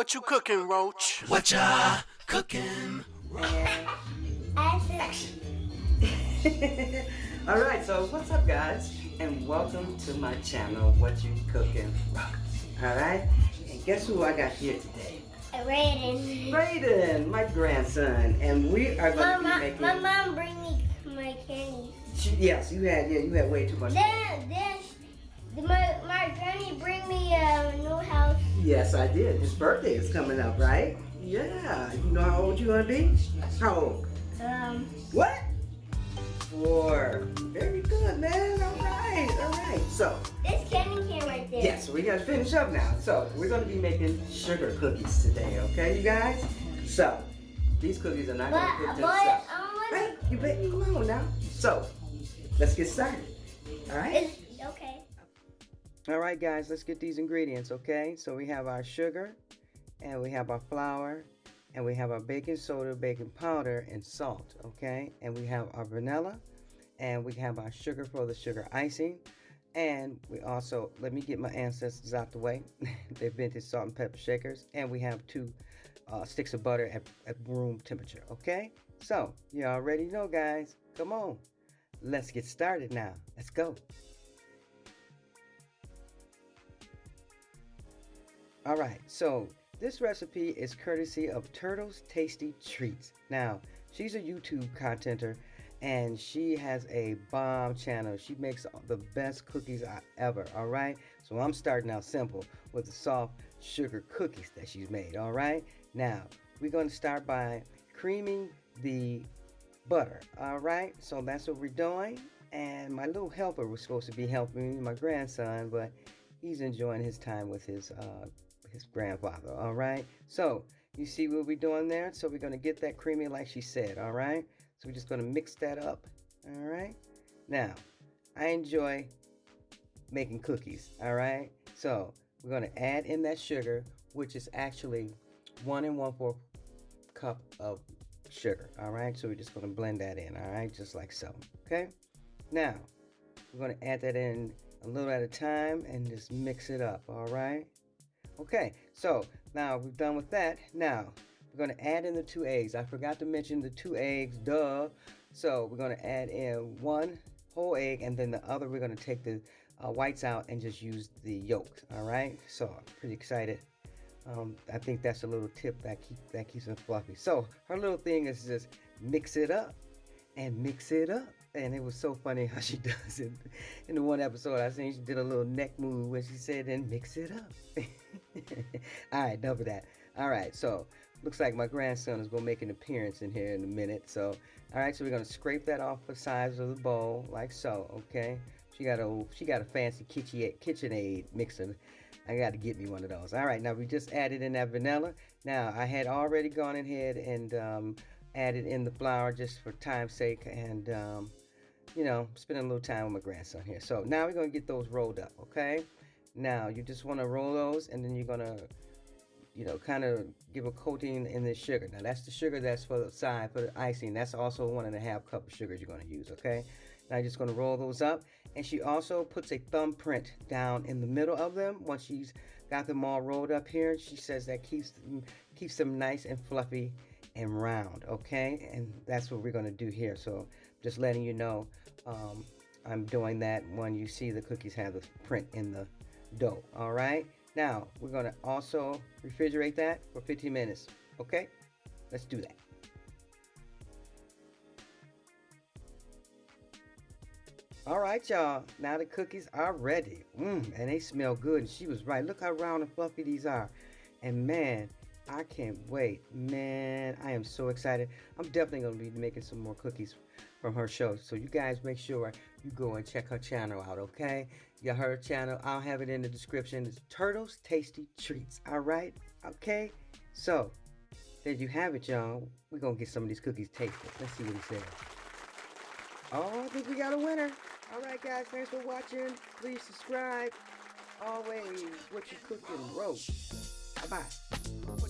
What you cooking, Roch? Whatcha cooking? Action. Alright, so what's up guys? And welcome to my channel, What You Cooking, Roch. Alright? And guess who I got here today? Raiden. Raiden, my grandson. And we are going to be making... My mom bring me my candies. Yes, you had way too much. Then my granny bring me a new house. Yes, I did. His birthday is coming up, right? Yeah. You know how old you gonna be? How old? What? 4. Very good, man. All right. So. This candy can right there. Yes, we gotta finish up now. So we're gonna be making sugar cookies today, okay, you guys? So these cookies are not gonna cook themselves. Right? You bet me alone now. So let's get started. All right. Okay. All right, guys, let's get these ingredients, okay? So we have our sugar, and we have our flour, and we have our baking soda, baking powder, and salt, okay? And we have our vanilla, and we have our sugar for the sugar icing, and we also, let me get my ancestors out the way. They're vintage salt and pepper shakers, and we have 2 sticks of butter at room temperature, okay? So, you already know, guys. Come on. Let's get started now. Let's go. Alright, so this recipe is courtesy of Turtle's Tasty Treats. Now, she's a YouTube contenter and she has a bomb channel. She makes the best cookies ever, alright? So I'm starting out simple with the soft sugar cookies that she's made, alright? Now, we're going to start by creaming the butter, alright? So that's what we're doing. And my little helper was supposed to be helping me, my grandson, but he's enjoying his time with his grandfather. All right, so you see what we're doing there. So we're going to get that creamy like she said. All right, so we're just going to mix that up. All right, now I enjoy making cookies. All right, so we're going to add in that sugar, which is actually 1 1/4 cup of sugar. All right, so we're just going to blend that in. All right, just like so. Okay, now we're going to add that in a little at a time and just mix it up. All right. Okay, so now we're done with that. Now we're going to add in the 2 eggs. I forgot to mention the 2 eggs, duh. So we're going to add in 1 whole egg, and then the other we're going to take the whites out and just use the yolks. All right, so I'm pretty excited. I think that's a little tip that keeps them fluffy. So her little thing is just mix it up and mix it up. And it was so funny how she does it. In the one episode, I seen she did a little neck move when she said, and mix it up. All right, enough of that. All right, so looks like my grandson is going to make an appearance in here in a minute. So, all right, so we're going to scrape that off the sides of the bowl like so, okay? She got a fancy KitchenAid mixer. I got to get me one of those. All right, now we just added in that vanilla. Now, I had already gone ahead and added in the flour just for time's sake, and you know, spending a little time with my grandson here. So now we're going to get those rolled up, okay? Now you just want to roll those, and then you're going to, you know, kind of give a coating in the sugar. Now that's the sugar that's for the side, for the icing. That's also 1 1/2 cup of sugar you're going to use, okay? Now you're just going to roll those up. And she also puts a thumbprint down in the middle of them. Once she's got them all rolled up here, she says that keeps them nice and fluffy and round, okay? And that's what we're going to do here. So just letting you know, I'm doing that when you see the cookies have the print in the dough. All right, now we're going to also refrigerate that for 15 minutes. Okay, let's do that. All right, y'all, now the cookies are ready. And they smell good, and she was right. Look how round and fluffy these are. And man, I can't wait. Man, I am so excited. I'm definitely going to be making some more cookies from her show. So you guys make sure you go and check her channel out, okay? You her channel, I'll have it in the description. It's Turtle's Tasty Treats, all right? Okay? So, there you have it, y'all. We're going to get some of these cookies tasted. Let's see what he says. Oh, I think we got a winner. All right, guys, thanks for watching. Please subscribe. Always, What You Cooking, Roch. Bye-bye.